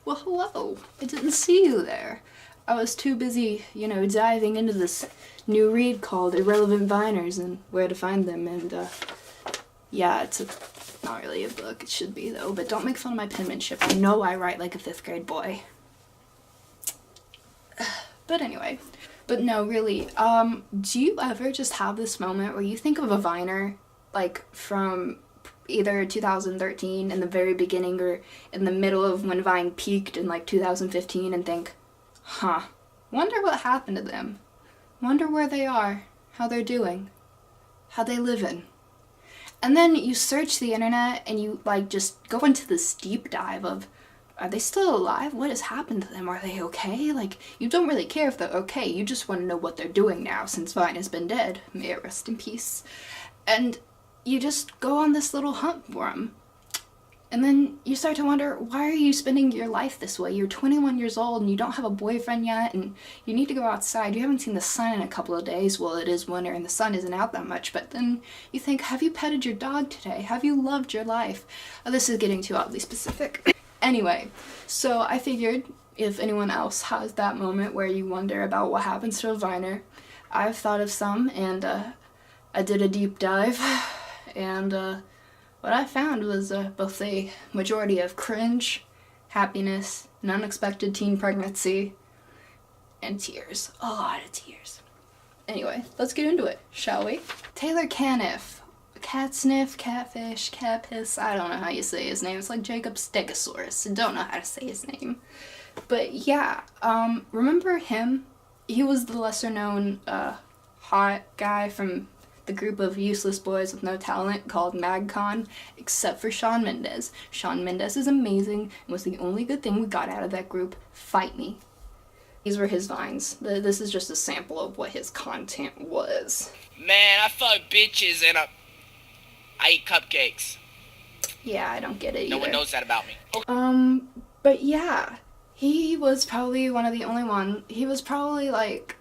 Well, hello. I didn't see you there. I was too busy, you know, diving into this new read called Irrelevant Viners and Where to Find Them, and, yeah, it's not really a book. It should be, though, but don't make fun of my penmanship. I know I write like a 5th grade boy. But anyway. But no, really, do you ever just have this moment where you think of a Viner, like, from either 2013 in the very beginning or in the middle of when Vine peaked in, like, 2015 and think, huh, wonder what happened to them? Wonder where they are, how they're doing, how they living. And then you search the internet and you, like, just go into this deep dive of, are they still alive? What has happened to them? Are they okay? Like, you don't really care if they're okay. You just want to know what they're doing now since Vine has been dead. May it rest in peace. And you just go on this little hunt for them. And then you start to wonder, why are you spending your life this way? You're 21 years old and you don't have a boyfriend yet and you need to go outside. You haven't seen the sun in a couple of days. Well, it is winter and the sun isn't out that much. But then you think, have you petted your dog today? Have you loved your life? Oh, this is getting too oddly specific. Anyway, so I figured if anyone else has that moment where you wonder about what happens to a Viner, I've thought of some, and I did a deep dive, and what I found was both a majority of cringe, happiness, an unexpected teen pregnancy, and tears. A lot of tears. Anyway, let's get into it, shall we? Taylor Caniff. Cat sniff, catfish, cat piss, I don't know how you say his name. It's like Jacob Stegosaurus. I don't know how to say his name. But yeah, remember him? He was the lesser known hot guy from the group of useless boys with no talent called MagCon, except for Shawn Mendes. Shawn Mendes is amazing and was the only good thing we got out of that group. Fight me. These were his vines. This is just a sample of what his content was. Man, I fuck bitches and I eat cupcakes. Yeah, I don't get it either. No one knows that about me. But yeah, he was probably one of the only one. He was probably like,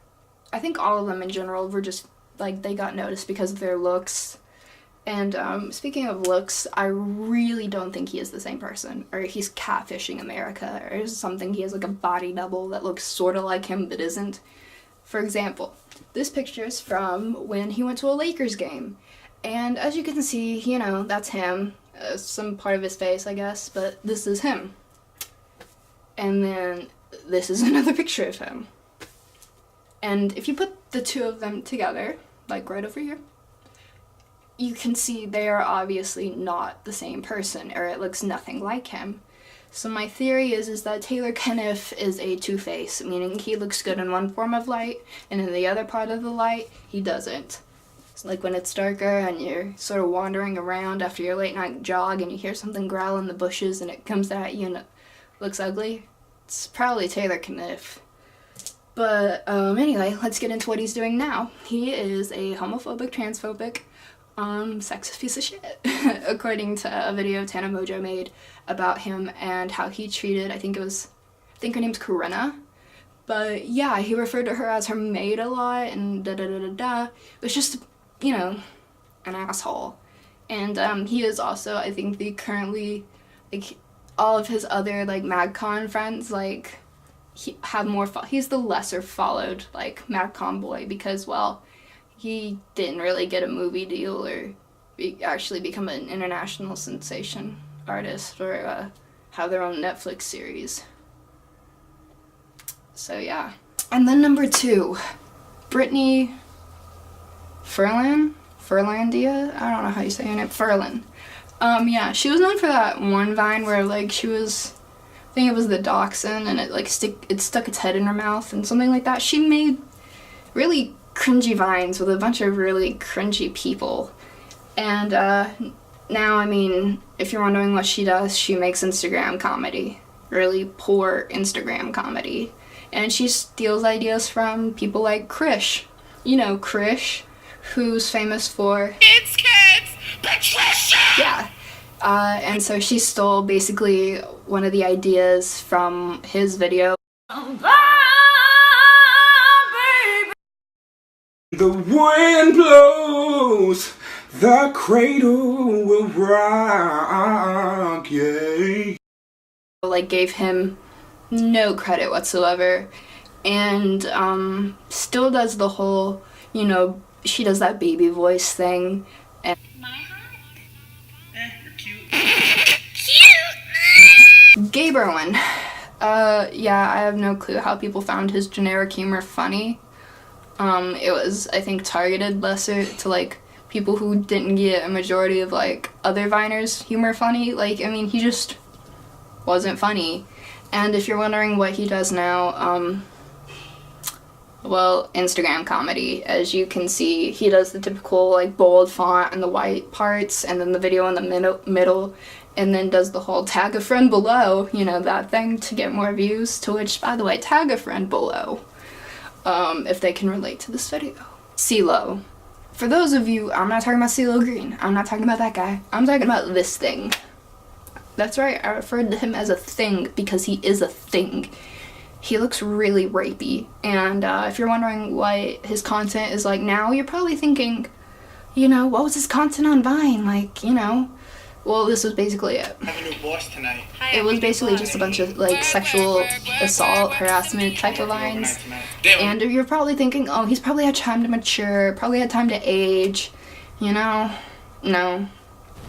I think all of them in general were just, like, they got noticed because of their looks. And speaking of looks, I really don't think he is the same person. Or he's catfishing America or something. He has like a body double that looks sort of like him but isn't. For example, this picture is from when he went to a Lakers game. And as you can see, you know, that's him. Some part of his face, I guess, but this is him. And then this is another picture of him. And if you put the two of them together, like right over here, you can see they are obviously not the same person, or it looks nothing like him. So my theory is that Taylor Caniff is a two-face, meaning he looks good in one form of light, and in the other part of the light, he doesn't. Like when it's darker and you're sort of wandering around after your late night jog and you hear something growl in the bushes and it comes at you and it looks ugly, it's probably Taylor Caniff. But anyway, let's get into what he's doing now. He is a homophobic, transphobic, sexist piece of shit, according to a video Tana Mojo made about him and how he treated, I think her name's Corinna. But yeah, he referred to her as her maid a lot and da-da-da-da-da. It was just, you know, an asshole. And he is also, I think, the currently, like, all of his other, like, MagCon friends, like, he's the lesser followed, like, MagCon boy because, well, he didn't really get a movie deal or actually become an international sensation artist or have their own Netflix series. So yeah. And then number 2, Brittany Furlan? Furlandia? I don't know how you say her name. Furlan. Yeah, she was known for that one Vine where, like, she was, I think it was the dachshund, and it, like, it stuck its head in her mouth and something like that. She made really cringy Vines with a bunch of really cringy people. And, now, I mean, if you're wondering what she does, she makes Instagram comedy. Really poor Instagram comedy. And she steals ideas from people like Krish. You know Krish, who's famous for Kids, Patricia! Yeah. And so she stole basically one of the ideas from his video. The wind blows, the cradle will rock, yeah. Like, gave him no credit whatsoever. And still does the whole, you know, she does that baby voice thing. And You're cute. Gabe Irwin. Yeah, I have no clue how people found his generic humor funny. It was, I think, targeted lesser to, like, people who didn't get a majority of, like, other Viners' humor funny. Like, I mean, he just wasn't funny. And if you're wondering what he does now, well, Instagram comedy. As you can see, he does the typical, like, bold font and the white parts, and then the video in the middle, and then does the whole tag a friend below, you know, that thing to get more views, to which, by the way, tag a friend below, if they can relate to this video. CeeLo. For those of you, I'm not talking about CeeLo Green. I'm not talking about that guy. I'm talking about this thing. That's right, I referred to him as a thing because he is a thing. He looks really rapey, and if you're wondering what his content is like now, you're probably thinking, you know, what was his content on Vine? Like, you know, well, this was basically it. I have a new boss tonight. It was basically just a bunch of, like, sexual assault, harassment type of Vines. And you're probably thinking, oh, he's probably had time to mature, probably had time to age, you know? No.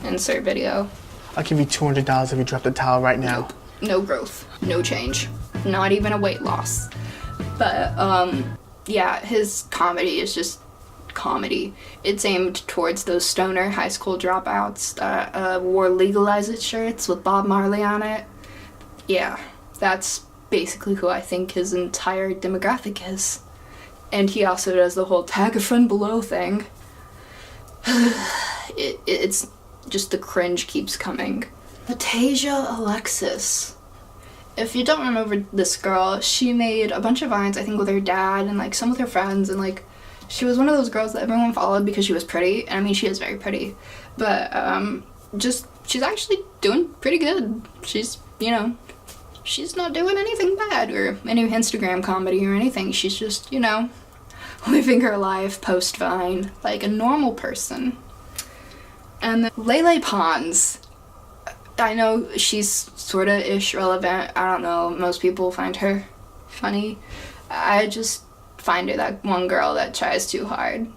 Insert video. I'll give you $200 if you drop the towel right now. Nope. No growth. No change. Not even a weight loss. But, yeah, his comedy is just comedy. It's aimed towards those stoner high school dropouts that wore Legalize It shirts with Bob Marley on it. Yeah, that's basically who I think his entire demographic is. And he also does the whole tag a friend below thing. It's just the cringe keeps coming. Tasia Alexis. If you don't remember this girl, she made a bunch of Vines, I think, with her dad and, like, some with her friends, and, like, she was one of those girls that everyone followed because she was pretty. And I mean, she is very pretty. But, she's actually doing pretty good. She's, you know, she's not doing anything bad or any Instagram comedy or anything. She's just, you know, living her life post-Vine like a normal person. And then Lele Pons. I know she's sorta-ish relevant. I don't know, most people find her funny. I just find her that one girl that tries too hard.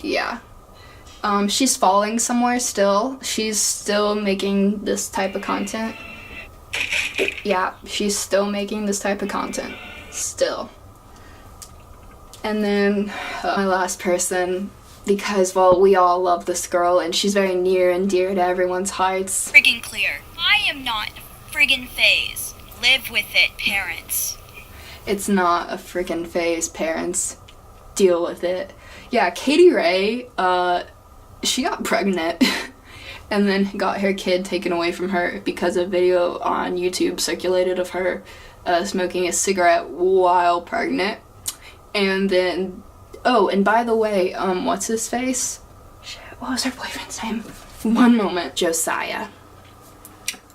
Yeah. She's falling somewhere still. She's still making this type of content. Yeah, she's still making this type of content. Still. And then my last person, because, well, we all love this girl and she's very near and dear to everyone's hearts. Friggin' clear. I am not friggin' phase. Live with it, parents. It's not a freaking phase, parents. Deal with it. Yeah, Katie Ray, she got pregnant and then got her kid taken away from her because a video on YouTube circulated of her smoking a cigarette while pregnant. And then, oh, and by the way, what's his face? Shit, what was her boyfriend's name? One moment. Josiah.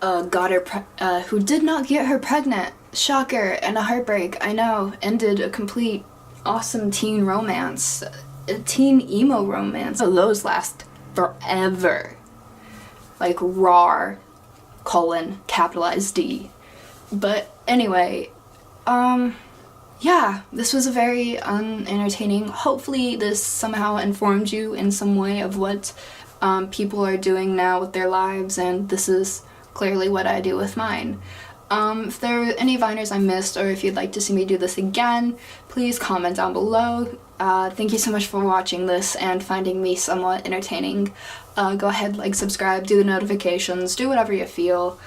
Got her, who did not get her pregnant. Shocker and a heartbreak, I know. Ended a complete awesome teen romance. A teen emo romance. Those last forever. Like RAR, capitalized D. But anyway, yeah, this was a very unentertaining. Hopefully this somehow informed you in some way of what people are doing now with their lives, and this is clearly what I do with mine. If there are any Viners I missed, or if you'd like to see me do this again, please comment down below. Thank you so much for watching this and finding me somewhat entertaining. Go ahead, like, subscribe, do the notifications, do whatever you feel.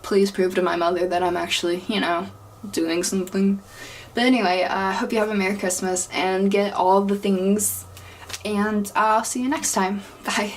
Please prove to my mother that I'm actually, you know, doing something. But anyway, I hope you have a Merry Christmas and get all the things, and I'll see you next time. Bye.